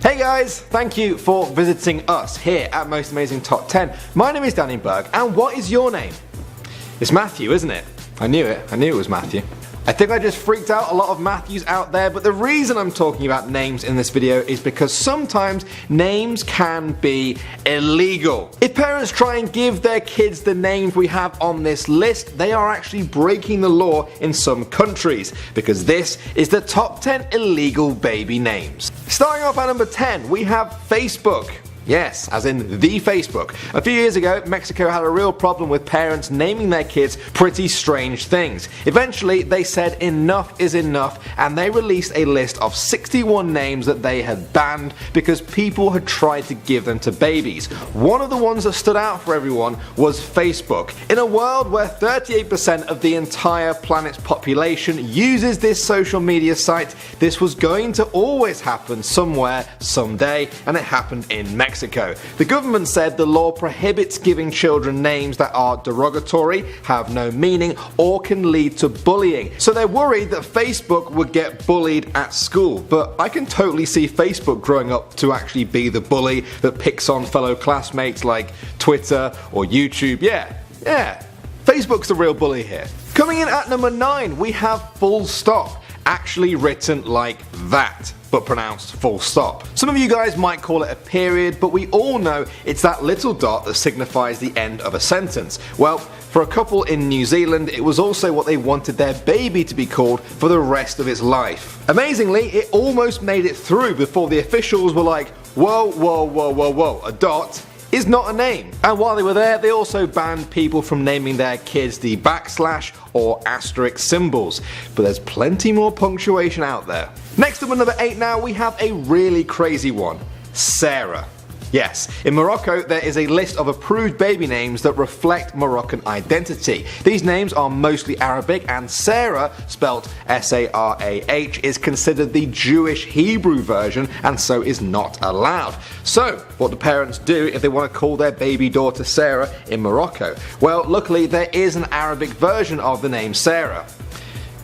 Hey guys, thank you for visiting us here at Most Amazing Top 10. My name is Danny Berg, and what is your name? It's Matthew, isn't it? I knew it was Matthew. I think I just freaked out a lot of Matthews out there, but the reason I'm talking about names in this video is because sometimes names can be illegal. If parents try and give their kids the names we have on this list, they are actually breaking the law in some countries, because this is the top 10 illegal baby names. Starting off at number 10, we have Facebook. Yes, as in the Facebook. A few years ago, Mexico had a real problem with parents naming their kids pretty strange things. Eventually, they said enough is enough, and they released a list of 61 names that they had banned because people had tried to give them to babies. One of the ones that stood out for everyone was Facebook. In a world where 38% of the entire planet's population uses this social media site, this was going to always happen somewhere, someday, and it happened in Mexico. The government said the law prohibits giving children names that are derogatory, have no meaning, or can lead to bullying. So they're worried that Facebook would get bullied at school. But I can totally see Facebook growing up to actually be the bully that picks on fellow classmates like Twitter or YouTube. Yeah, Facebook's the real bully here. Coming in at number 9, we have full stop. Actually written like that, but pronounced full stop. Some of you guys might call it a period, but we all know it's that little dot that signifies the end of a sentence. Well, for a couple in New Zealand, it was also what they wanted their baby to be called for the rest of its life. Amazingly, it almost made it through before the officials were like, whoa, a dot is not a name. And while they were there, they also banned people from naming their kids the backslash or asterisk symbols. But there's plenty more punctuation out there. Next up at number 8 now, we have a really crazy one. Sarah. Yes, in Morocco there is a list of approved baby names that reflect Moroccan identity. These names are mostly Arabic, and Sarah, spelt S-A-R-A-H, is considered the Jewish Hebrew version and so is not allowed. So, what do parents do if they want to call their baby daughter Sarah in Morocco? Well, luckily there is an Arabic version of the name Sarah.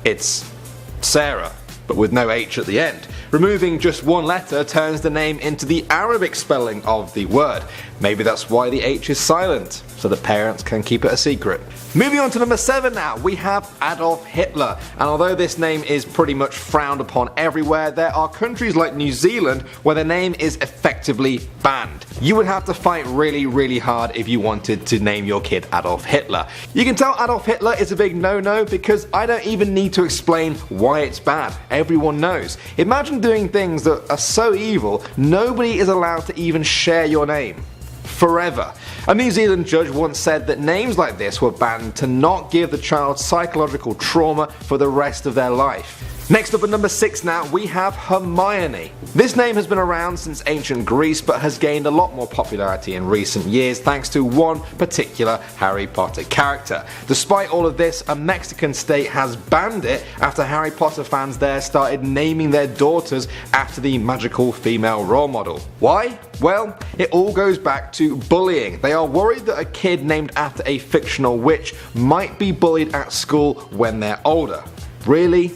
It's Sarah, but with no H at the end. Removing just one letter turns the name into the Arabic spelling of the word. Maybe that's why the H is silent, so the parents can keep it a secret. Moving on to number 7 now, we have Adolf Hitler. And although this name is pretty much frowned upon everywhere, there are countries like New Zealand where the name is effectively banned. You would have to fight really hard if you wanted to name your kid Adolf Hitler. You can tell Adolf Hitler is a big no-no because I don't even need to explain why it's bad. Everyone knows. Imagine doing things that are so evil, nobody is allowed to even share your name. Forever. A New Zealand judge once said that names like this were banned to not give the child psychological trauma for the rest of their life. Next up at number 6 now, we have Hermione. This name has been around since ancient Greece but has gained a lot more popularity in recent years thanks to one particular Harry Potter character. Despite all of this, a Mexican state has banned it after Harry Potter fans there started naming their daughters after the magical female role model. Why? Well, it all goes back to bullying. They are worried that a kid named after a fictional witch might be bullied at school when they're older. Really?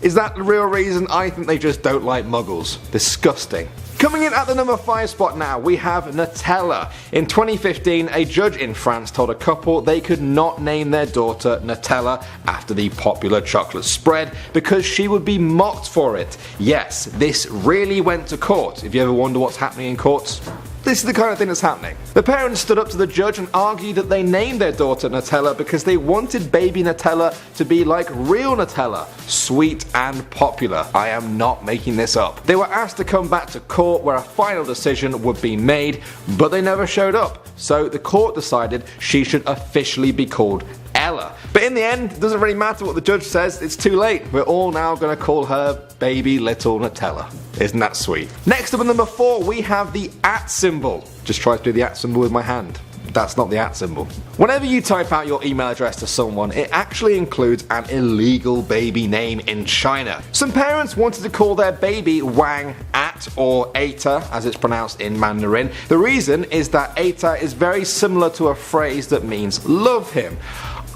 Is that the real reason? I think they just don't like muggles. Disgusting. Coming in at the number 5 spot now, we have Nutella. In 2015, a judge in France told a couple they could not name their daughter Nutella after the popular chocolate spread because she would be mocked for it. Yes, this really went to court. If you ever wonder what's happening in courts, this is the kind of thing that's happening. The parents stood up to the judge and argued that they named their daughter Nutella because they wanted baby Nutella to be like real Nutella, sweet and popular. I am not making this up. They were asked to come back to court where a final decision would be made, but they never showed up. So the court decided she should officially be called Ella. But in the end, it doesn't really matter what the judge says, it's too late. We're all now going to call her baby little Nutella. Isn't that sweet? Next up at number 4, we have the @ symbol. Just try to do the @ symbol with my hand. That's not the @ symbol. Whenever you type out your email address to someone, it actually includes an illegal baby name in China. Some parents wanted to call their baby Wang At or Ata as it's pronounced in Mandarin. The reason is that Ata is very similar to a phrase that means love him.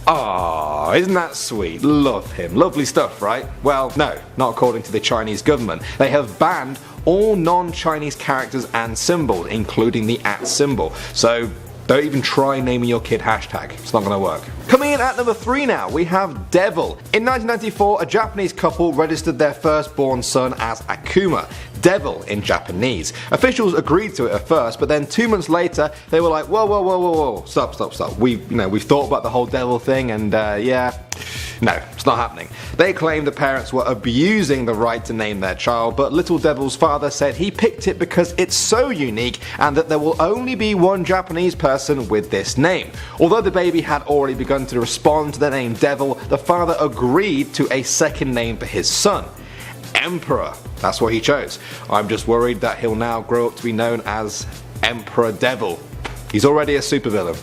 Ah, isn't that sweet? Love him. Lovely stuff, right? Well, no, not according to the Chinese government. They have banned all non-Chinese characters and symbols, including the @ symbol. So don't even try naming your kid hashtag. It's not going to work. Coming in at number 3 now, we have Devil. In 1994, a Japanese couple registered their firstborn son as Akuma. Devil in Japanese. Officials agreed to it at first, but then 2 months later, they were like, whoa, stop. We've thought about the whole devil thing, and no, it's not happening. They claimed the parents were abusing the right to name their child, but Little Devil's father said he picked it because it's so unique and that there will only be one Japanese person with this name. Although the baby had already begun to respond to the name Devil, the father agreed to a second name for his son. Emperor. That's what he chose. I'm just worried that he'll now grow up to be known as Emperor Devil. He's already a supervillain.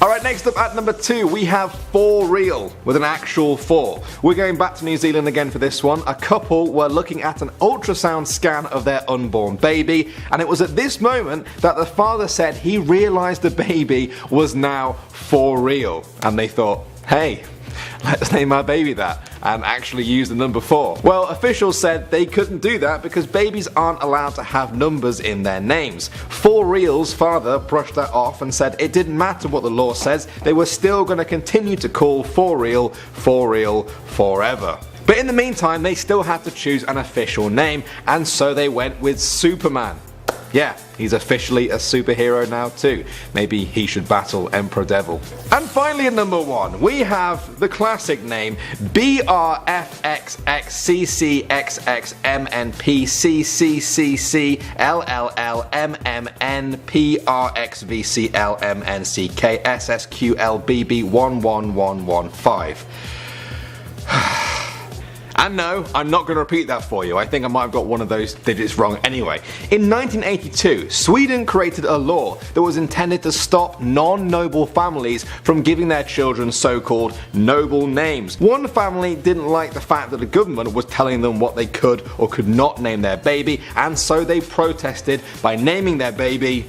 Alright, next up at number 2 we have 4 Real, with an actual 4. We're going back to New Zealand again for this one. A couple were looking at an ultrasound scan of their unborn baby, and it was at this moment that the father said he realised the baby was now 4 Real. And they thought, hey, let's name our baby that, and actually use the number 4. Well, officials said they couldn't do that because babies aren't allowed to have numbers in their names. 4 Real's father brushed that off and said it didn't matter what the law says, they were still going to continue to call 4 Real forever. But in the meantime, they still had to choose an official name, and so they went with Superman. Yeah, he's officially a superhero now too. Maybe he should battle Emperor Devil. And finally at number 1, we have the classic name BRFXXCCXMNPCCCLLLMNCKSSQLBB11115. And no, I'm not going to repeat that for you. I think I might have got one of those digits wrong anyway. In 1982, Sweden created a law that was intended to stop non-noble families from giving their children so-called noble names. One family didn't like the fact that the government was telling them what they could or could not name their baby, and so they protested by naming their baby,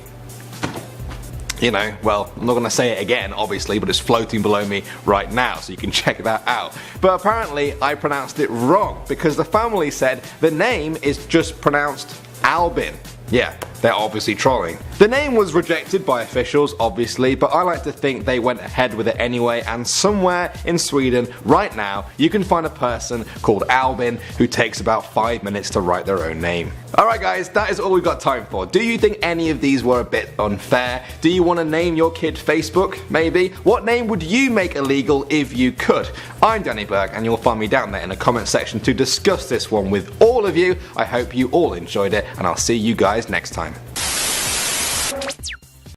well, I'm not going to say it again, obviously, but it's floating below me right now, so you can check that out. But apparently, I pronounced it wrong, because the family said the name is just pronounced Albin. Yeah, they're obviously trolling. The name was rejected by officials, obviously, but I like to think they went ahead with it anyway, and somewhere in Sweden, right now, you can find a person called Albin who takes about 5 minutes to write their own name. Alright guys, that is all we've got time for. Do you think any of these were a bit unfair? Do you want to name your kid Facebook, maybe? What name would you make illegal if you could? I'm Danny Berg, and you'll find me down there in the comment section to discuss this one with all of you. I hope you all enjoyed it, and I'll see you guys next time.